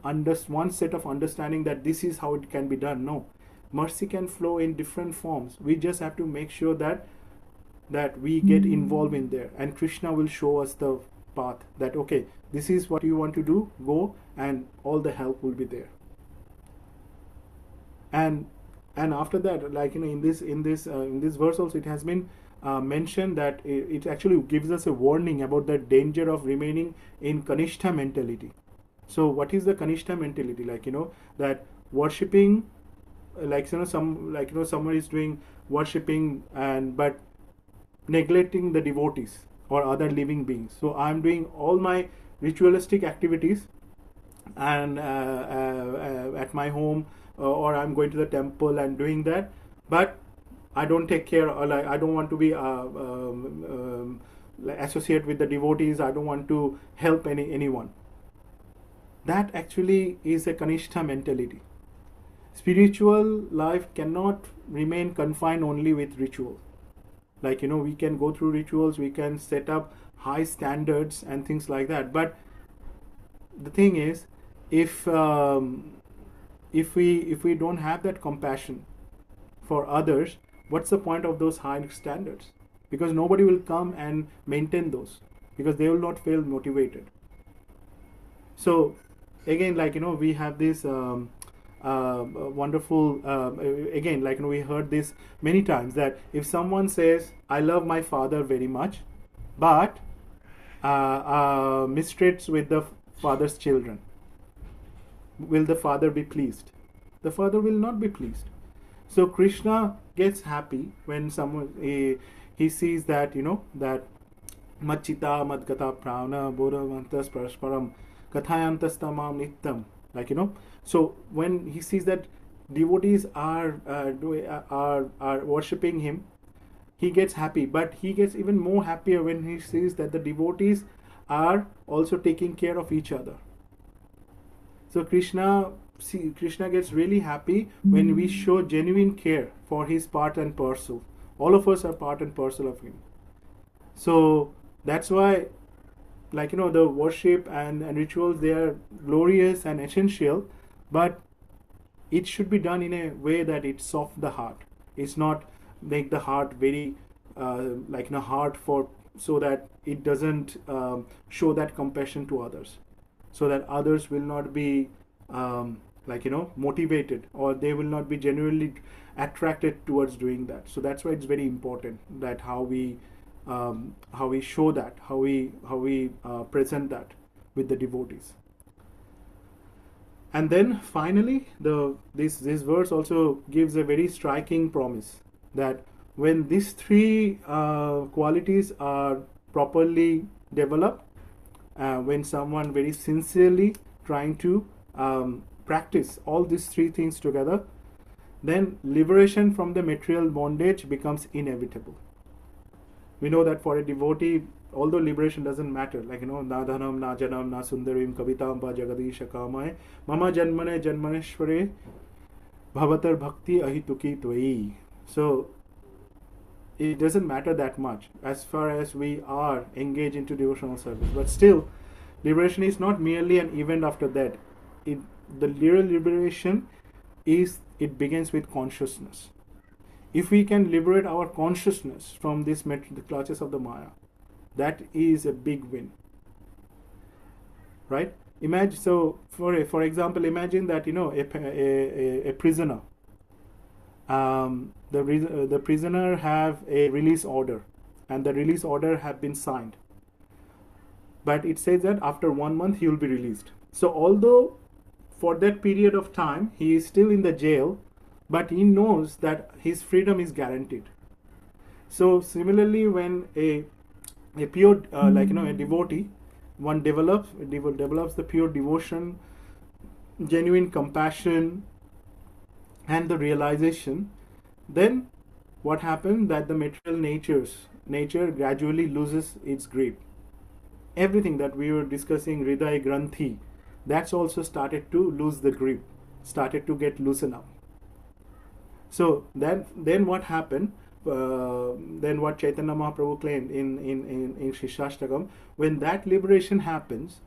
set of understanding that this is how it can be done. No, mercy can flow in different forms. We just have to make sure that we get involved in there, and Krishna will show us the path, that okay, this is what you want to do, go, and all the help will be there. And after that, in this verse also, it has been mentioned that it actually gives us a warning about the danger of remaining in Kanishta mentality. So what is the Kanishta mentality? That worshipping, someone is doing worshipping but neglecting the devotees or other living beings. So I'm doing all my ritualistic activities and at my home, or I'm going to the temple and doing that, but I don't take care, or I don't want to be associate with the devotees. I don't want to help anyone. That actually is a Kanishta mentality. Spiritual life cannot remain confined only with ritual. We can go through rituals, we can set up high standards and things like that. But the thing is, if we don't have that compassion for others, what's the point of those high standards? Because nobody will come and maintain those, because they will not feel motivated. So again, we have this wonderful, again, like we heard this many times, that if someone says, I love my father very much, but mistreats with the father's children, will the father be pleased? The father will not be pleased. So Krishna gets happy when someone he sees that, that Machita Madgata Prana Bodhavantas Parasparam Kathayantastamam Nittam. So when he sees that devotees are worshipping him, he gets happy. But he gets even more happier when he sees that the devotees are also taking care of each other. So Krishna gets really happy when we show genuine care for his part and parcel. All of us are part and parcel of him. So that's why, the worship and rituals, they are glorious and essential, but it should be done in a way that it softens the heart. It's not make the heart very hard so that it doesn't show that compassion to others, so that others will not be motivated, or they will not be genuinely attracted towards doing that. So that's why it's very important that how we show that, how we present that with the devotees. And then finally, this verse also gives a very striking promise that when these three qualities are properly developed, when someone very sincerely trying to practice all these three things together, then liberation from the material bondage becomes inevitable. We know that for a devotee, although liberation doesn't matter, na dhanam, na janam, na sundarim, kavitam, pa jagadisha kamai, mama janmane janmaneshware, bhavatar bhakti ahituki tvai. So it doesn't matter that much as far as we are engaged into devotional service. But still, liberation is not merely an event after that. The real liberation it begins with consciousness. If we can liberate our consciousness from the clutches of the Maya, that is a big win, right? Imagine, so for example, imagine that a prisoner. The prisoner have a release order, and the release order have been signed. But it says that after 1 month he will be released. So although for that period of time he is still in the jail, but he knows that his freedom is guaranteed. So similarly, when a pure a devotee, one develops the pure devotion, genuine compassion, and the realization, then what happens? That the material nature gradually loses its grip. Everything that we were discussing, Hridaya Granthi, that's also started to lose the grip, started to get loosened up. So then what happened? Then what Chaitanya Mahaprabhu claimed in Shishastakam, when that liberation happens,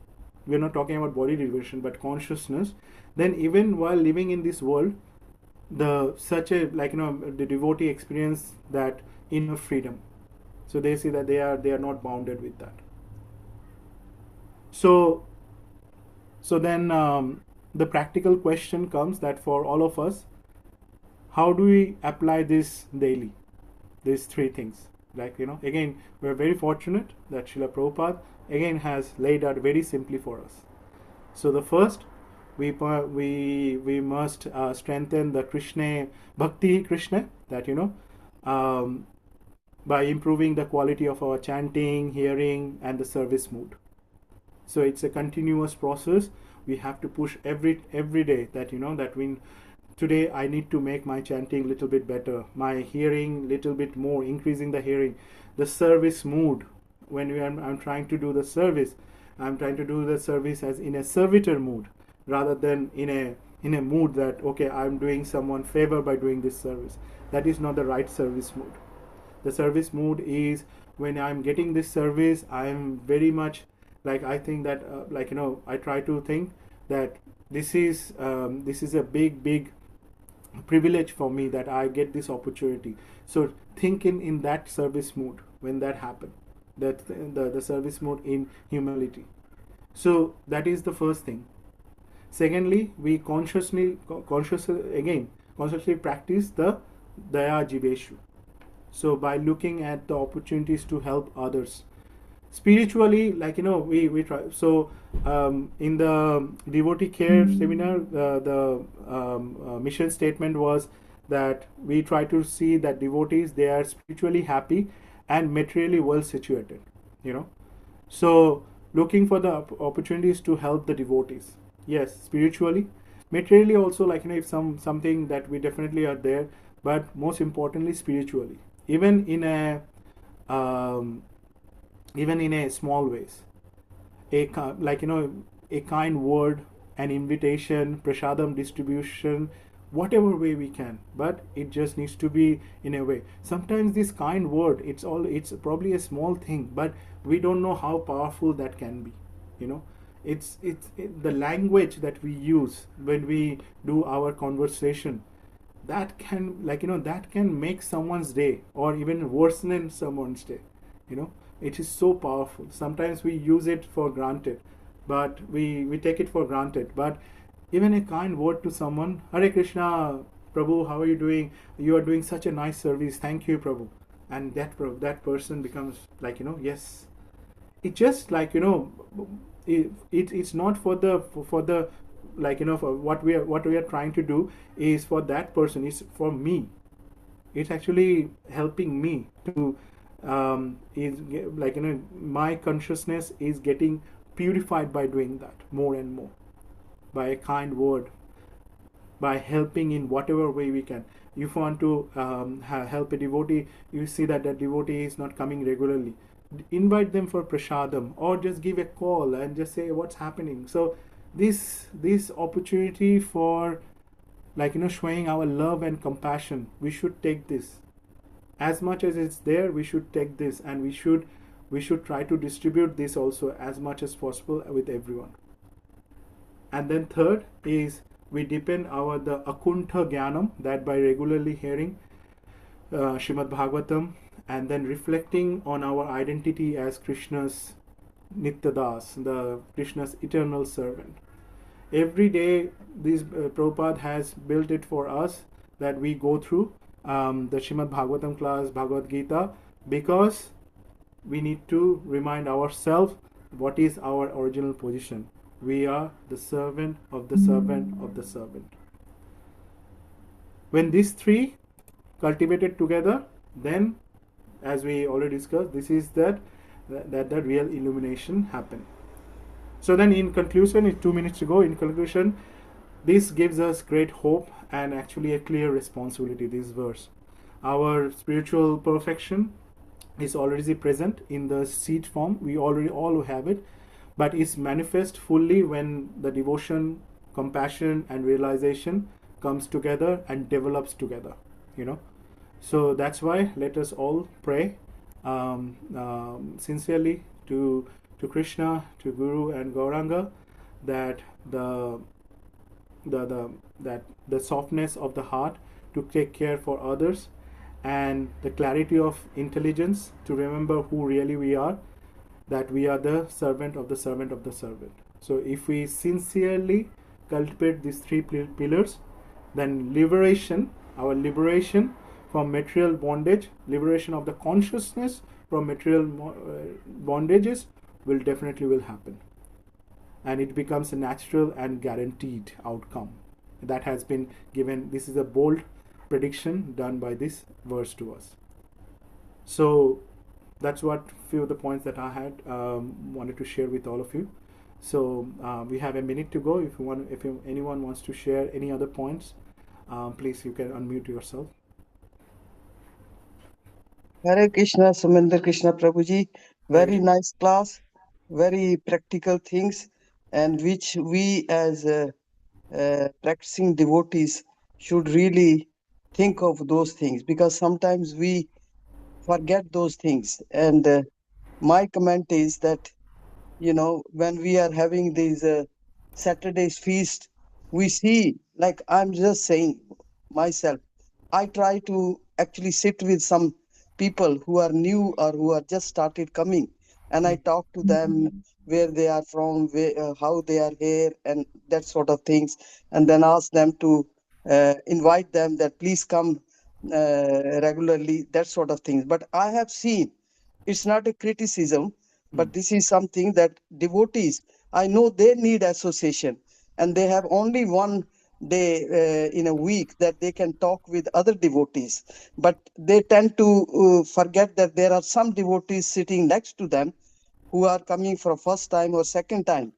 we're not talking about body liberation but consciousness, then even while living in this world, the devotee experience that inner freedom. So they see that they are not bounded with that. So then the practical question comes that for all of us, how do we apply this daily? These three things. Again, we're very fortunate that Srila Prabhupada again has laid out very simply for us. So the first, we must strengthen the Krishna Bhakti Krishna, that by improving the quality of our chanting, hearing, and the service mood. So it's a continuous process. We have to push every day that that we. Today I need to make my chanting a little bit better, my hearing little bit more, increasing the hearing, the service mood. When I'm trying to do the service, I'm trying to do the service as in a servitor mood, rather than in a mood that, okay, I'm doing someone favor by doing this service. That is not the right service mood. The service mood is when I'm getting this service, I'm very much I think that I try to think that this is a big privilege for me that I get this opportunity. So thinking in that service mood when that happens, that the service mode in humility. So that is the first thing. Secondly, we consciously practice the daya jiveshu. So by looking at the opportunities to help others spiritually, like we try. So in the devotee care seminar, the mission statement was that we try to see that devotees, they are spiritually happy and materially well situated, so looking for the opportunities to help the devotees, yes, spiritually, materially also, like if something that we definitely are there, but most importantly spiritually, even in a small ways, a kind word, an invitation, prasadam distribution, whatever way we can, but it just needs to be in a way. Sometimes this kind word, it's probably a small thing, but we don't know how powerful that can be. It's the language that we use when we do our conversation, that can that can make someone's day or even worsen someone's day. It is so powerful. Sometimes we use it for granted, but we take it for granted. But even a kind word to someone, Hare Krishna, Prabhu, how are you doing? You are doing such a nice service, thank you, Prabhu. And that person becomes like, yes, it just like, it's not for the like, for what we are trying to do is for that person, it's for me. It's actually helping me to is like, my consciousness is getting purified by doing that more and more, by a kind word, by helping in whatever way we can. If you want to help a devotee, you see that devotee is not coming regularly, invite them for prasadam, or just give a call and just say what's happening. So this opportunity for, like, showing our love and compassion, we should take this as much as it's there. We should take this, and we should try to distribute this also as much as possible with everyone. And then third is, we deepen the akuntha jnanam, that by regularly hearing Śrīmad-Bhāgavatam and then reflecting on our identity as Krishna's Nityadas, Krishna's eternal servant. Every day, Prabhupada has built it for us that we go through the Śrīmad-Bhāgavatam class, Bhagavad Gita, because we need to remind ourselves what is our original position. We are the servant of the servant of the servant. When these three cultivated together, then, as we already discussed, this is that the real illumination happened. So then, in conclusion, it's 2 minutes to go. In conclusion, this gives us great hope and actually a clear responsibility, this verse. Our spiritual perfection is already present in the seed form. We already all have it, but it's manifest fully when the devotion, compassion, and realization comes together and develops together. So that's why let us all pray sincerely to Krishna, to Guru and Gauranga, that the softness of the heart to take care for others, and the clarity of intelligence to remember who really we are, that we are the servant of the servant of the servant. So if we sincerely cultivate these three pillars, then our liberation from material bondage, liberation of the consciousness from material bondages will definitely happen. And it becomes a natural and guaranteed outcome that has been given. This is a bold prediction done by this verse to us. So that's what few of the points that I had wanted to share with all of you. So we have a minute to go. If anyone wants to share any other points, please, you can unmute yourself. Hare Krishna, Somendra Krishna Prabhuji. Very nice class, very practical things, and which we as practicing devotees should really think of those things, because sometimes we forget those things. And my comment is that, when we are having these Saturday's feast, we see, like I'm just saying myself, I try to actually sit with some people who are new or who are just started coming, and I talk to them where they are from, how they are here, and that sort of things, and then ask them to invite them that please come regularly, that sort of things. But I have seen, it's not a criticism, but this is something that devotees, I know they need association, and they have only one day in a week that they can talk with other devotees, but they tend to forget that there are some devotees sitting next to them who are coming for first time or second time.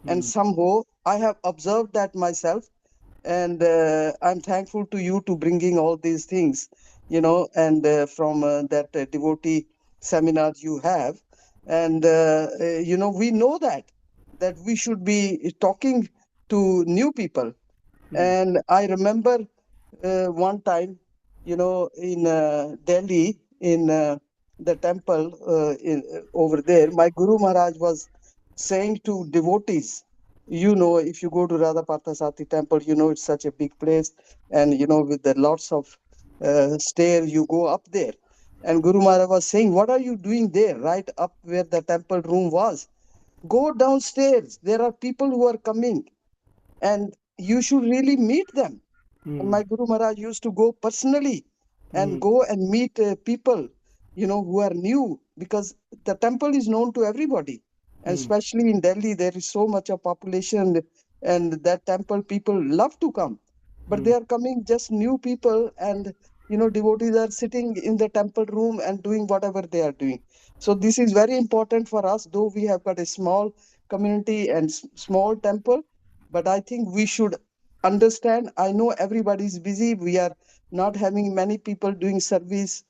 And somehow I have observed that myself, and I'm thankful to you to bringing all these things, and from that devotee seminars you have. And we know that we should be talking to new people. And I remember one time, in Delhi, in the temple over there, my Guru Maharaj was saying to devotees, if you go to Radha Parthasati temple, it's such a big place, and with the lots of stairs, you go up there. And Guru Maharaj was saying, what are you doing there, right up where the temple room was? Go downstairs. There are people who are coming, and you should really meet them. And my Guru Maharaj used to go personally and go and meet people, who are new, because the temple is known to everybody. And especially in Delhi, there is so much of population, and that temple people love to come. But they are coming just new people, and devotees are sitting in the temple room and doing whatever they are doing. So this is very important for us, though we have got a small community and small temple. But I think we should understand. I know everybody is busy. We are not having many people doing service,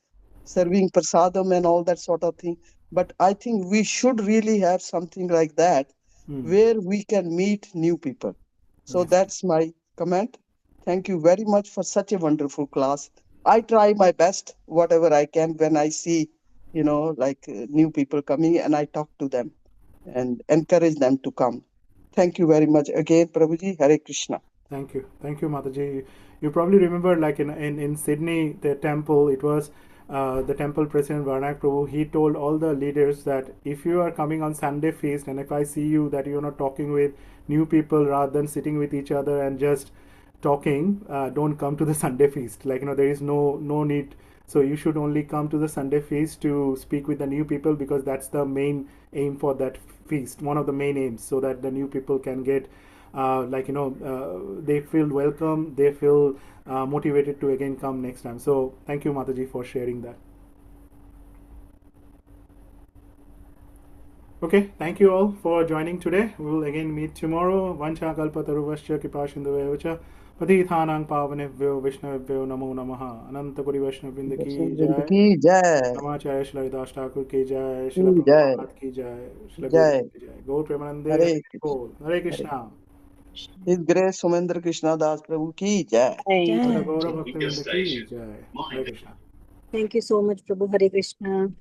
serving prasadam and all that sort of thing. But I think we should really have something like that where we can meet new people. So that's my comment. Thank you very much for such a wonderful class. I try my best, whatever I can, when I see, new people coming, and I talk to them and encourage them to come. Thank you very much again, Prabhuji. Hare Krishna. Thank you, Mataji. You probably remember, like in Sydney, the temple. It was the temple president Varnak Prabhu. He told all the leaders that if you are coming on Sunday feast, and if I see you that you're not talking with new people rather than sitting with each other and just talking, don't come to the Sunday feast. Like, there is no need. So you should only come to the Sunday feast to speak with the new people, because that's the main aim for that feast, one of the main aims, so that the new people can get they feel welcome, they feel motivated to again come next time. So thank you, Mataji, for sharing that. Okay, thank you all for joining today. We will again meet tomorrow. Vancha kalpataruvascha kipashindavevacha patithanang pavanebhyo Vishnavebhyo namo namaha. Ananta Kuri Vaishnavrinda ki jai. Ramacharya Shri Haridas Thakur ki jai. Srila Prabhupada ki jai. Srila Gurudev ki jai. Go Premanande. Hare Krishna. His Grace Somendra Krishna Das Prabhu ki jai. Gaura Bhaktivinoda ki jai. Hare Krishna. Thank you so much, Prabhu. Hare Krishna.